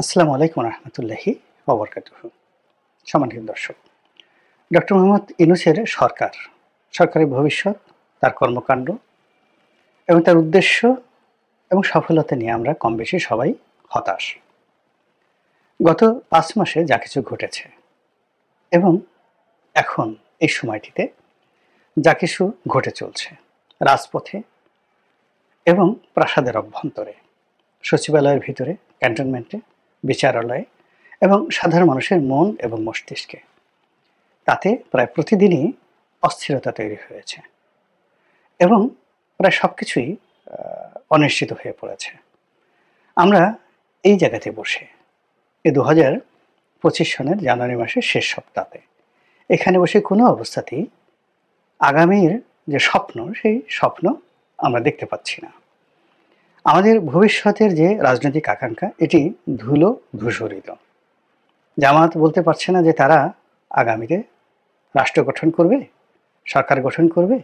আসসালামু আলাইকুম রহমতুল্লাহি ওবরকাতুহু। সম্মানিত দর্শক, ডক্টর মোহাম্মদ ইউনূসের সরকারের ভবিষ্যৎ, তার কর্মকাণ্ড এবং তার উদ্দেশ্য এবং সফলতা নিয়ে আমরা কম বেশি সবাই হতাশ। গত ৫ মাসে যা কিছু ঘটেছে এবং এখন এই সময়টিতে যা কিছু ঘটে চলছে রাজপথে এবং প্রাসাদের অভ্যন্তরে, সচিবালয়ের ভিতরে, ক্যান্টনমেন্টে, বিচারালয়ে এবং সাধারণ মানুষের মন এবং মস্তিষ্কে, তাতে প্রায় প্রতিদিনই অস্থিরতা তৈরি হয়েছে এবং প্রায় সব কিছুই অনিশ্চিত হয়ে পড়েছে। আমরা এই জায়গাতে বসে এই 2025 সনের জানুয়ারি মাসের শেষ সপ্তাহে এখানে বসে কোনো অবস্থাতেই আগামীর যে স্বপ্ন, সেই স্বপ্ন আমরা দেখতে পাচ্ছি না। আমাদের ভবিষ্যতের যে রাজনৈতিক আকাঙ্ক্ষা, এটি ধূসরিত। জামায়াত বলতে পারছে না যে তারা আগামীতে রাষ্ট্র গঠন করবে, সরকার গঠন করবে,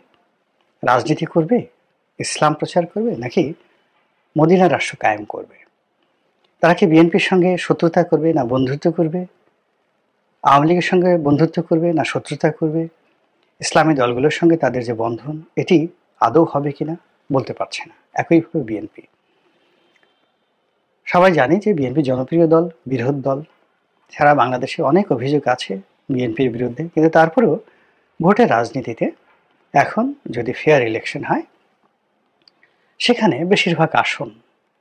রাজনীতি করবে, ইসলাম প্রচার করবে, নাকি মদিনার রাষ্ট্র কায়েম করবে। তারা কি বিএনপির সঙ্গে শত্রুতা করবে না বন্ধুত্ব করবে, আওয়ামী লীগের সঙ্গে বন্ধুত্ব করবে না শত্রুতা করবে, ইসলামী দলগুলোর সঙ্গে তাদের যে বন্ধন, এটি আদৌ হবে কিনা বলতে পারছে না। একইভাবে বিএনপি, সবাই জানি যে বিএনপি জনপ্রিয় দল, বৃহৎ দল, সারা বাংলাদেশে অনেক অভিযোগ আছে বিএনপির বিরুদ্ধে, কিন্তু তারপরেও ভোটের রাজনীতিতে এখন যদি ফেয়ার ইলেকশন হয়, সেখানে বেশিরভাগ আসন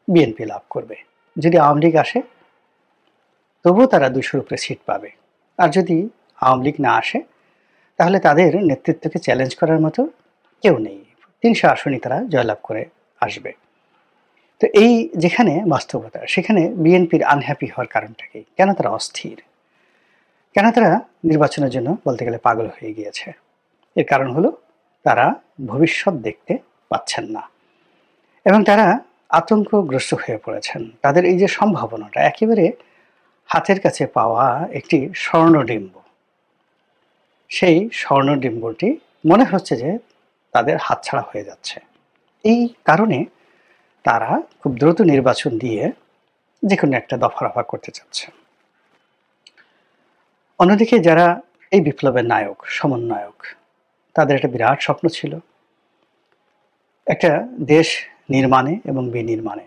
বিএনপি লাভ করবে। যদি আওয়ামী লীগ আসে, তবুও তারা 200-র উপরে সিট পাবে। আর যদি আওয়ামী লীগ না আসে, তাহলে তাদের নেতৃত্বকে চ্যালেঞ্জ করার মতো কেউ নেই। 300 আসনই তারা জয়লাভ করে আসবে। তো এই যেখানে বাস্তবতা, সেখানে বিএনপির আনহ্যাপি হওয়ার কারণটা কি? কেন তারা অস্থির? কেন তারা নির্বাচনের জন্য বলতে গেলে পাগল হয়ে গিয়েছে? এর কারণ হলো তারা ভবিষ্যৎ দেখতে পাচ্ছেন না এবং তারা আতঙ্কগ্রস্ত হয়ে পড়েছেন। তাদের এই যে সম্ভাবনাটা, একেবারে হাতের কাছে পাওয়া একটি স্বর্ণডিম্ব, সেই স্বর্ণডিম্বটি মনে হচ্ছে যে তাদের হাতছাড়া হয়ে যাচ্ছে। এই কারণে তারা খুব দ্রুত নির্বাচন দিয়ে যে কোনো একটা দফা করতে চাচ্ছে। অন্যদিকে যারা এই বিপ্লবের নায়ক, সমন্বয়ক, তাদের একটা বিরাট স্বপ্ন ছিল একটা দেশ নির্মাণে এবং বিনির্মাণে।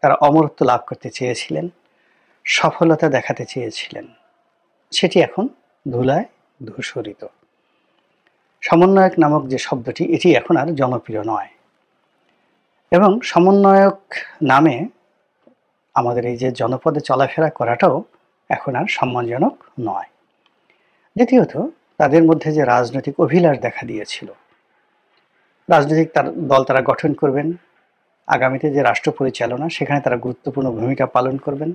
তারা অমরত্ব লাভ করতে চেয়েছিলেন, সফলতা দেখাতে চেয়েছিলেন। সেটি এখন ধুলায় ধূসরিত। সমন্বয়ক নামক যে শব্দটি, এটি এখন আর জনপ্রিয় নয় এবং সমন্বয়ক নামে আমাদের এই যে জনপদে চলাফেরা করাটাও এখন আর সম্মানজনক নয়। দ্বিতীয়ত, তাদের মধ্যে যে রাজনৈতিক অভিলাষ দেখা দিয়েছিল, রাজনৈতিক দল তারা গঠন করবেন, আগামীতে যে রাষ্ট্র পরিচালনা, সেখানে তারা গুরুত্বপূর্ণ ভূমিকা পালন করবেন,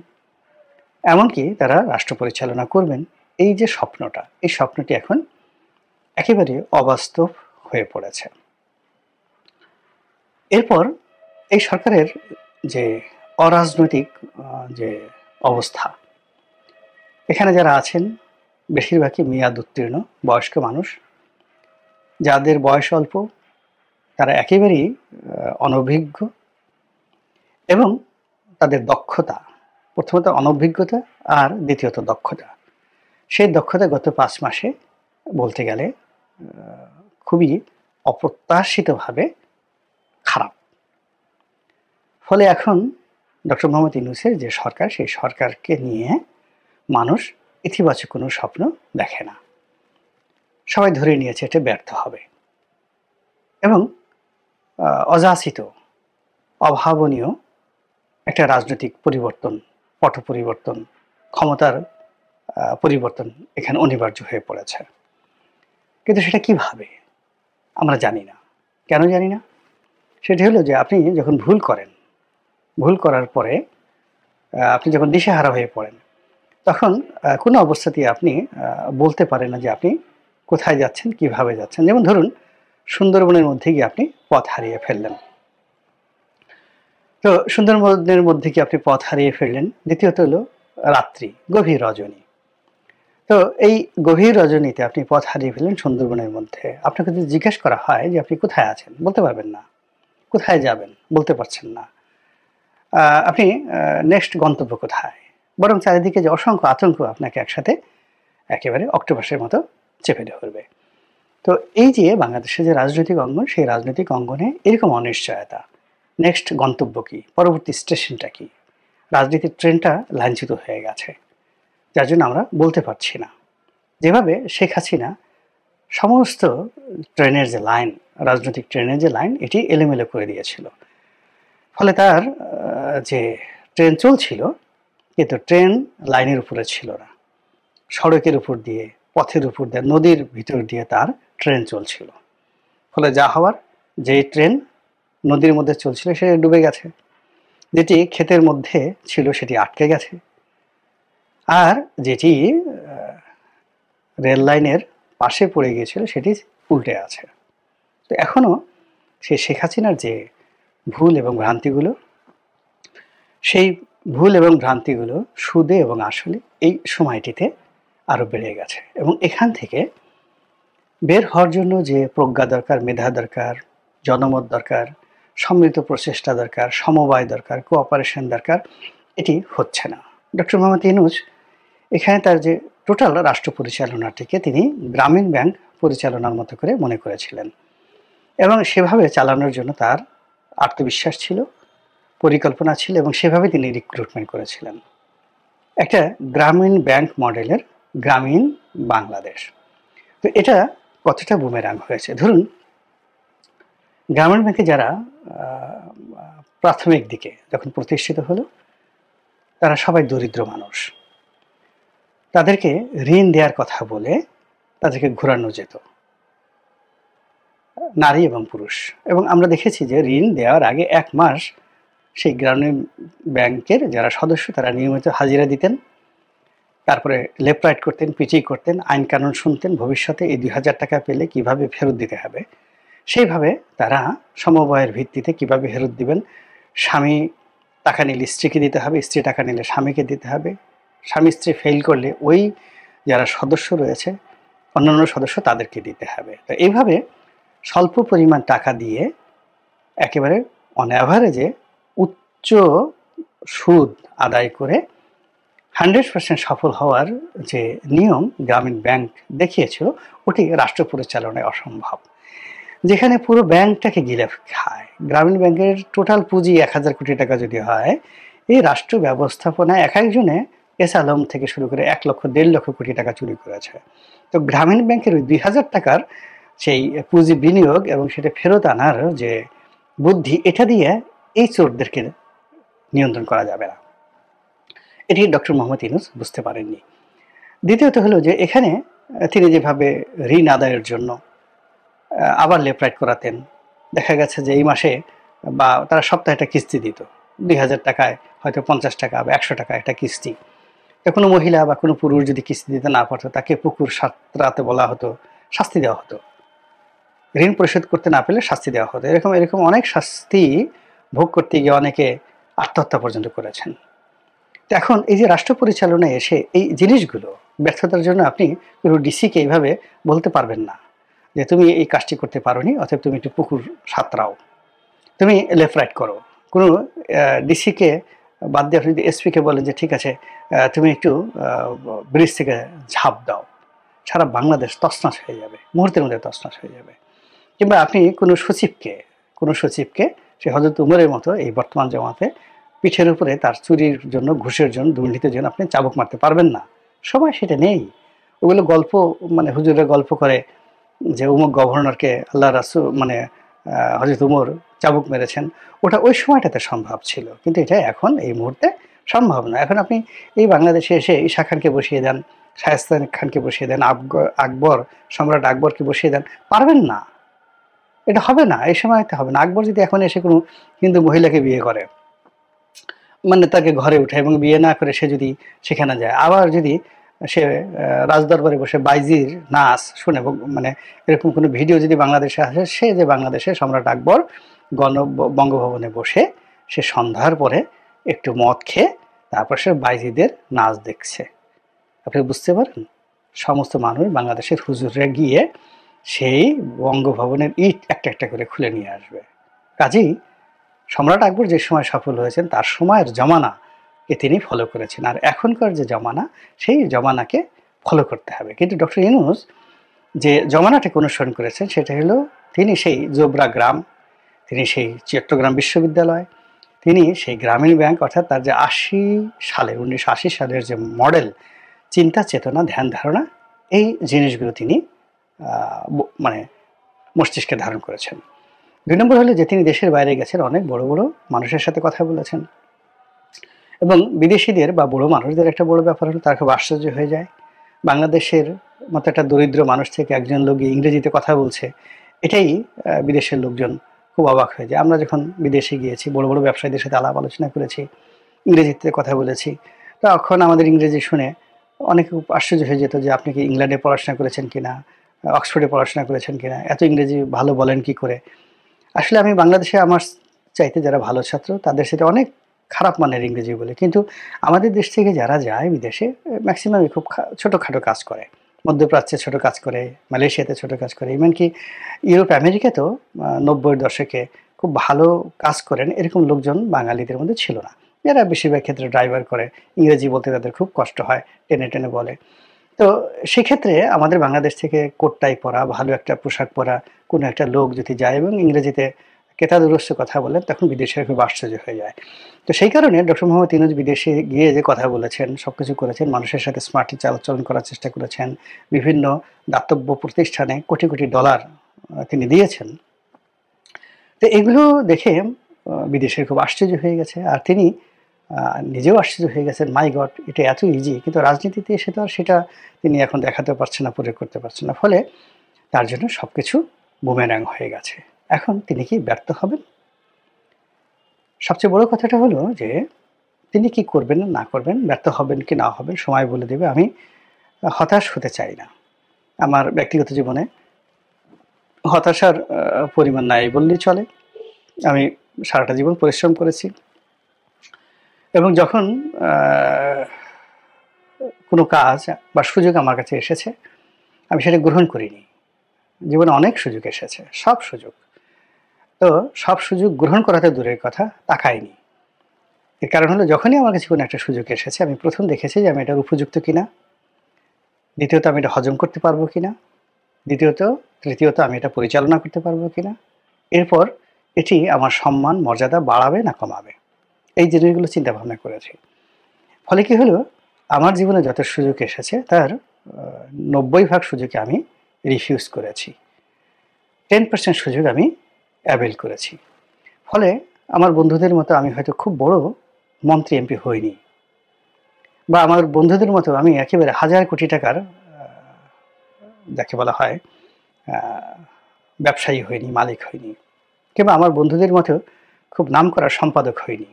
এমনকি তারা রাষ্ট্র পরিচালনা করবেন, এই যে স্বপ্নটা, এই স্বপ্নটি এখন একেবারে অবাস্তব হয়ে পড়েছে। এরপর এই সরকারের যে অরাজনৈতিক যে অবস্থা, এখানে যারা আছেন বেশিরভাগই মেয়াদ উত্তীর্ণ বয়স্ক মানুষ, যাদের বয়স অল্প, তারা একেবারেই অনভিজ্ঞ এবং তাদের দক্ষতা, প্রথমত অনভিজ্ঞতা আর দ্বিতীয়ত দক্ষতা, সেই দক্ষতা গত 5 মাসে বলতে গেলে খুবই অপ্রত্যাশিতভাবে খারাপ। ফলে এখন ডক্টর মোহাম্মদ ইউনূসের যে সরকার, সেই সরকারকে নিয়ে মানুষ ইতিবাচক কোনো স্বপ্ন দেখে না। সবাই ধরে নিয়েছে এটা ব্যর্থ হবে এবং অযাচিত, অভাবনীয় একটা রাজনৈতিক পরিবর্তন, পট পরিবর্তন, ক্ষমতার পরিবর্তন এখানে অনিবার্য হয়ে পড়েছে। কিন্তু সেটা কিভাবে আমরা জানি না। কেন জানি না? সেটা হলো যে আপনি যখন ভুল করেন, ভুল করার পরে আপনি যখন দিশেহারা হয়ে পড়েন, তখন কোনো অবস্থাতেই আপনি বলতে পারেন না যে আপনি কোথায় যাচ্ছেন, কিভাবে যাচ্ছেন। যেমন ধরুন, সুন্দরবনের মধ্যে গিয়ে আপনি পথ হারিয়ে ফেললেন। তো সুন্দরবনের মধ্যে গিয়ে আপনি পথ হারিয়ে ফেললেন। দ্বিতীয়ত হলো রাত্রি, গভীর রজনী। তো এই গভীর রজনীতে আপনি পথ হারিয়ে ফেললেন সুন্দরবনের মধ্যে। আপনাকে যদি জিজ্ঞেস করা হয় যে আপনি কোথায় আছেন, বলতে পারবেন না। কোথায় যাবেন, বলতে পারছেন না। আপনি নেক্সট গন্তব্য কোথায়, বরং চারিদিকে যে অসংখ্য আতঙ্ক আপনাকে একসাথে একেবারে অক্টোপাসের মতো চেপে ধরবে। তো এই যে বাংলাদেশের যে রাজনৈতিক অঙ্গন, সেই রাজনৈতিক অঙ্গনে এরকম অনিশ্চয়তা, নেক্সট গন্তব্য কী, পরবর্তী স্টেশনটা কী, রাজনীতির ট্রেনটা লাইনচ্যুত হয়ে গেছে, যার জন্য আমরা বলতে পারছি না। যেভাবে শেখ হাসিনা সমস্ত ট্রেনের যে লাইন, রাজনৈতিক ট্রেনের যে লাইন, এটি এলোমেলো করে দিয়েছিল। ফলে তার যে ট্রেন চলছিল, কিন্তু ট্রেন লাইনের উপরে ছিল না, সড়কের উপর দিয়ে, পথের উপর দিয়ে, নদীর ভিতর দিয়ে তার ট্রেন চলছিল। ফলে যা হওয়ার, যে ট্রেন নদীর মধ্যে চলছিল সে ডুবে গেছে, যেটি ক্ষেতের মধ্যে ছিল সেটি আটকে গেছে, আর যেটি রেল লাইনের পাশে পড়ে গিয়েছিল সেটি উল্টে আছে। তো এখনও সেই শেখ হাসিনার যে ভুল এবং ভ্রান্তিগুলো, সেই ভুল এবং ভ্রান্তিগুলো সুদে এবং আসলে এই সময়টিতে আরও বেড়ে গেছে। এবং এখান থেকে বের হওয়ার জন্য যে প্রজ্ঞা দরকার, মেধা দরকার, জনমত দরকার, সম্মিলিত প্রচেষ্টা দরকার, সমবায় দরকার, কোঅপারেশন দরকার, এটি হচ্ছে না। ডক্টর মোহাম্মদ ইউনূস এখানে তার যে টোটাল রাষ্ট্র পরিচালনাটিকে তিনি গ্রামীণ ব্যাংক পরিচালনার মতো করে মনে করেছিলেন, এবং সেভাবে চালানোর জন্য তার আত্মবিশ্বাস ছিল, পরিকল্পনা ছিল, এবং সেভাবে তিনি রিক্রুটমেন্ট করেছিলেন। একটা গ্রামীণ ব্যাংক মডেলের গ্রামীণ বাংলাদেশ। তো এটা কতটা বুমেরাং হয়েছে, ধরুন গ্রামীণ ব্যাংকে যারা প্রাথমিক দিকে যখন প্রতিষ্ঠিত হলো, তারা সবাই দরিদ্র মানুষ, তাদেরকে ঋণ দেওয়ার কথা বলে তাদেরকে ঘোরানো যেত, নারী এবং পুরুষ। এবং আমরা দেখেছি যে ঋণ দেওয়ার আগে 1 মাস সেই গ্রামীণ ব্যাংকের যারা সদস্য তারা নিয়মিত হাজিরা দিতেন, তারপরে লেফট রাইট করতেন, পিচিং করতেন, আইন কানুন শুনতেন, ভবিষ্যতে এই 2000 টাকা পেলে কিভাবে ফেরত দিতে হবে, সেইভাবে তারা সমবায়ের ভিত্তিতে কিভাবে ফেরত দিবেন, স্বামী টাকা নিলে স্ত্রীকে দিতে হবে, স্ত্রী টাকা নিলে স্বামীকে দিতে হবে, স্বামী স্ত্রী ফেল করলে ওই যারা সদস্য রয়েছে অন্যান্য সদস্য তাদেরকে দিতে হবে। তো এইভাবে স্বল্প পরিমাণ টাকা দিয়ে একেবারে অন অ্যাভারেজে উচ্চ সুদ আদায় করে 100% সফল হওয়ার যে নিয়ম গ্রামীণ ব্যাংক দেখিয়েছিল, ওটি রাষ্ট্র পরিচালনায় অসম্ভব। যেখানে পুরো ব্যাংকটাকে গিলে খায়, গ্রামীণ ব্যাংকের টোটাল পুঁজি 1000 কোটি টাকা যদি হয়, এই রাষ্ট্র ব্যবস্থাপনায় এক একজনে এস আলম থেকে শুরু করে 1 লক্ষ 1.5 লক্ষ কোটি টাকা চুরি করেছে। তো গ্রামীণ ব্যাংকের ওই 2000 টাকার সেই পুঁজি বিনিয়োগ এবং সেটা ফেরত আনার যে বুদ্ধি, এটা দিয়ে এই চোরদেরকে নিয়ন্ত্রণ করা যাবে না, এটি ডক্টর মোহাম্মদ ইউনূস বুঝতে পারেননি। দ্বিতীয়ত হলো যে এখানে তিনি যেভাবে ঋণ আদায়ের জন্য আবার লেফট রাইট করাতেন, দেখা গেছে যে এই মাসে বা তারা সপ্তাহে একটা কিস্তি দিত, 2000 টাকায় হয়তো 50 টাকা বা 100 টাকা একটা কিস্তি। কোনো মহিলা বা কোনো পুরুষ যদি কিস্তি দিতে না পারতো, তাকে পুকুর সাঁতরাতে বলা হতো, শাস্তি দেওয়া হতো, ঋণ পরিশোধ করতে না পেলে শাস্তি দেওয়া হতো। এরকম অনেক শাস্তি ভোগ করতে গিয়ে অনেকে আত্মহত্যা পর্যন্ত করেছেন। তো এখন এই যে রাষ্ট্র পরিচালনায় এসে এই জিনিসগুলো ব্যর্থতার জন্য আপনি কোনো ডিসিকে এইভাবে বলতে পারবেন না যে তুমি এই কাজটি করতে পারোনি, অতএব তুমি একটু পুকুর সাঁতরাও, তুমি লেফট রাইট করো। কোনো ডিসিকে বাদ দিয়ে আপনি যদি এসপিকে বলেন যে ঠিক আছে তুমি একটু ব্রিজ থেকে ঝাঁপ দাও, সারা বাংলাদেশ তছনছ হয়ে যাবে, মুহূর্তের মধ্যে তছনছ হয়ে যাবে। কিংবা আপনি কোনো সচিবকে সে হযরত উমরের মতো এই বর্তমান জামাতে পিঠের উপরে তার চুরির জন্য, ঘুষের জন্য, দুর্নীতির জন্য আপনি চাবুক মারতে পারবেন না, সময় সেটা নেই। ওগুলো গল্প, মানে হুজুররা গল্প করে যে উমুক গভর্নরকে আল্লাহ রাসূল মানে হযরত উমর চাবুক মেরেছেন, ওটা ওই সময়টাতে সম্ভব ছিল, কিন্তু এটা এখন এই মুহূর্তে সম্ভব না। এখন আপনি এই বাংলাদেশে এসে ঈশা খানকে বসিয়ে দেন, শায়েস্তা খানকে বসিয়ে দেন, সম্রাট আকবরকে বসিয়ে দেন, পারবেন না, এটা হবে না, এই সময়তে হবে না। আকবর যদি এখন এসে কোনো হিন্দু মহিলাকে বিয়ে করে, মানে তাকে ঘরে উঠে এবং বিয়ে না করে সে যদি সেখানে যায়, আবার যদি সে রাজদরবারে বসে বাইজির নাচ শুনে, মানে এরকম কোনো ভিডিও যদি বাংলাদেশে আসে, সে যে বাংলাদেশে সম্রাট আকবর বঙ্গভবনে বসে সে সন্ধ্যার পরে একটু মদ খেয়ে তারপর সে বাইজিদের নাচ দেখছে, আপনি বুঝতে পারেন? সমস্ত মানুষ বাংলাদেশের হুজুররা গিয়ে সেই বঙ্গভবনের ইট একটা একটা করে খুলে নিয়ে আসবে। কাজেই সম্রাট আকবর যে সময় সফল হয়েছেন, তার সময়ের জমানা কে তিনি ফলো করেছেন, আর এখনকার যে জমানা সেই জমানাকে ফলো করতে হবে। কিন্তু ডক্টর ইউনূস যে জমানাটাকে অনুসরণ করেছেন সেটা হলো তিনি সেই জোবরা গ্রাম, তিনি সেই চট্টগ্রাম বিশ্ববিদ্যালয়, তিনি সেই গ্রামীণ ব্যাংক, অর্থাৎ তার যে 1980 সালের যে মডেল চিন্তা চেতনা ধ্যান ধারণা, এই জিনিসগুলো তিনি মানে মস্তিষ্কে ধারণ করেছেন। 2 নম্বর হলো যে তিনি দেশের বাইরে গেছেন, অনেক বড় বড় মানুষের সাথে কথা বলেছেন, এবং বিদেশিদের বা বড় মানুষদের একটা বড় ব্যাপার হলো তারা খুব আশ্চর্য হয়ে যায় বাংলাদেশের মতো একটা দরিদ্র মানুষ থেকে একজন লোক ইংরেজিতে কথা বলছে। এটাই বিদেশের লোকজন খুব অবাক হয়ে যায়। আমরা যখন বিদেশে গিয়েছি, বড় বড় ব্যবসায়ীদের সাথে আলাপ আলোচনা করেছি, ইংরেজিতে কথা বলেছি, তখন আমাদের ইংরেজি শুনে অনেকে খুব আশ্চর্য হয়ে যেত যে আপনি কি ইংল্যান্ডে পড়াশোনা করেছেন কিনা, অক্সফোর্ডে পড়াশোনা করেছেন কিনা, এত ইংরেজি ভালো বলেন কি করে। আসলে আমি বাংলাদেশে আমার চাইতে যারা ভালো ছাত্র তাদের সাথে অনেক খারাপ মানের ইংরেজি বলে, কিন্তু আমাদের দেশ থেকে যারা যায় বিদেশে ম্যাক্সিমামই খুব ছোটোখাটো কাজ করে, মধ্যপ্রাচ্যে ছোট কাজ করে, মালয়েশিয়াতে ছোট কাজ করে, এমনকি ইউরোপ আমেরিকাতেও 90-এর দশকে খুব ভালো কাজ করেন এরকম লোকজন বাঙালিদের মধ্যে ছিল না। এরা বেশিরভাগ ক্ষেত্রে ড্রাইভার করে, ইংরেজি বলতে তাদের খুব কষ্ট হয়, টেনে টেনে বলে। তো সেক্ষেত্রে আমাদের বাংলাদেশ থেকে কোট টাই পরা, ভালো একটা পোশাক পরা কোনো একটা লোক যদি যায় এবং ইংরেজিতে কেতাদুরস্ত কথা বলেন, তখন বিদেশিরা খুব আশ্চর্য হয়ে যায়। তো সেই কারণে ডক্টর মোহাম্মদ ইউনূস বিদেশে গিয়ে যে কথা বলেছেন, সব কিছু করেছেন, মানুষের সাথে স্মার্টলি চালচলন করার চেষ্টা করেছেন, বিভিন্ন দাতব্য প্রতিষ্ঠানে কোটি কোটি ডলার তিনি দিয়েছেন। তো এগুলো দেখে বিদেশের খুব আশ্চর্য হয়ে গেছে, আর তিনি নিজেও আশ্চর্য হয়ে গেছেন, মাই গড, এটা এত ইজি। কিন্তু রাজনীতিতে এসে তো আর সেটা তিনি এখন দেখাতে পারছেন না, প্রয়োগ করতে পারছেন না, ফলে তার জন্য সব কিছু বুমেরাং হয়ে গেছে। এখন তিনি কি ব্যর্থ হবেন? সবচেয়ে বড় কথাটা হলো যে তিনি কি করবেন না করবেন, ব্যর্থ হবেন কি না হবেন সময় বলে দেবে। আমি হতাশ হতে চাই না। আমার ব্যক্তিগত জীবনে হতাশার পরিমাণ নাই বললেই চলে। আমি সারাটা জীবন পরিশ্রম করেছি, এবং যখন কোনো কাজ বা সুযোগ আমার কাছে এসেছে আমি সেটা গ্রহণ করিনি। জীবনে অনেক সুযোগ এসেছে, সব সুযোগ, তো সব সুযোগ গ্রহণ করাতে দূরের কথা, তাকাইনি। এর কারণ হলো যখনই আমার কাছে কোনো একটা সুযোগ এসেছে আমি প্রথম দেখেছি যে আমি এটার উপযুক্ত কিনা, দ্বিতীয়ত আমি এটা হজম করতে পারবো কিনা, তৃতীয়ত আমি এটা পরিচালনা করতে পারবো কিনা, এরপর এটি আমার সম্মান মর্যাদা বাড়াবে না কমাবে, এই জিনিসগুলো চিন্তা ভাবনা করেছি। ফলে কি হলো, আমার জীবনে যত সুযোগ এসেছে তার 90% সুযোগে আমি রিফিউজ করেছি, 10% সুযোগ আমি অ্যাভেল করেছি। ফলে আমার বন্ধুদের মতো আমি হয়তো খুব বড় মন্ত্রী এমপি হইনি, বা আমার বন্ধুদের মতো আমি একেবারে হাজার কোটি টাকার যাকে বলা হয় ব্যবসায়ী হইনি, মালিক হইনি, কিংবা আমার বন্ধুদের মতো খুব নামকরা সম্পাদক হইনি।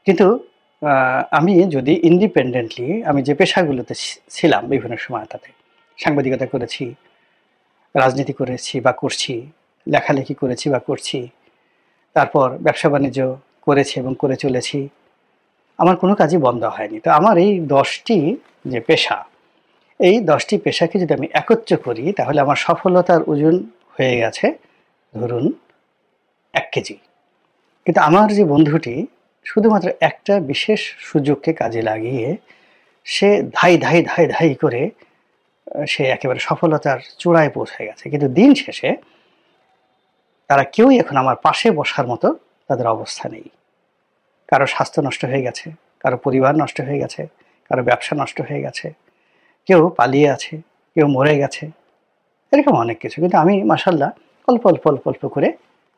কিন্তু আমি যদি ইন্ডিপেন্ডেন্টলি আমি যে পেশাগুলোতে ছিলাম বিভিন্ন সময়, তাতে সাংবাদিকতা করেছি, রাজনীতি করেছি বা করছি, লেখালেখি করেছি বা করছি, তারপর ব্যবসা বাণিজ্য করেছি এবং করে চলেছি, আমার কোনো কাজই বন্ধ হয়নি। তো আমার এই 10টি যে পেশা, এই 10টি পেশাকে যদি আমি একত্র করি তাহলে আমার সফলতার ওজন হয়ে গেছে ধরুন 1 কেজি। কিন্তু আমার যে বন্ধুটি শুধুমাত্র একটা বিশেষ সুযোগকে কাজে লাগিয়ে সে ধাই করে সে একেবারে সফলতার চূড়ায় পৌঁছে গেছে, কিন্তু দিন শেষে তারা কেউই এখন আমার পাশে বসার মতো তাদের অবস্থা নেই। কারো স্বাস্থ্য নষ্ট হয়ে গেছে, কারো পরিবার নষ্ট হয়ে গেছে, কারো ব্যবসা নষ্ট হয়ে গেছে, কেউ পালিয়ে আছে, কেউ মরে গেছে, এরকম অনেক কিছু। কিন্তু আমি মাশাআল্লাহ অল্প অল্প অল্প অল্প করে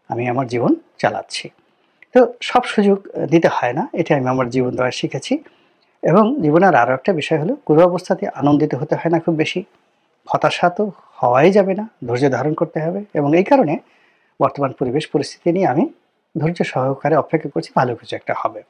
আমি আমার জীবন চালাচ্ছি। তো সব সুযোগ দিতে হয় না, এটা আমি আমার জীবন দ্বারা শিখেছি। এবং জীবনের আরও একটা বিষয় হলো, কোনো অবস্থাতে আনন্দিত হতে হয় না খুব বেশি, হতাশা তো হওয়াই যাবে না, ধৈর্য ধারণ করতে হবে। এবং এই কারণে বর্তমান পরিবেশ পরিস্থিতি নিয়ে আমি ধৈর্য সহকারে অপেক্ষা করছি, ভালো কিছু একটা হবে।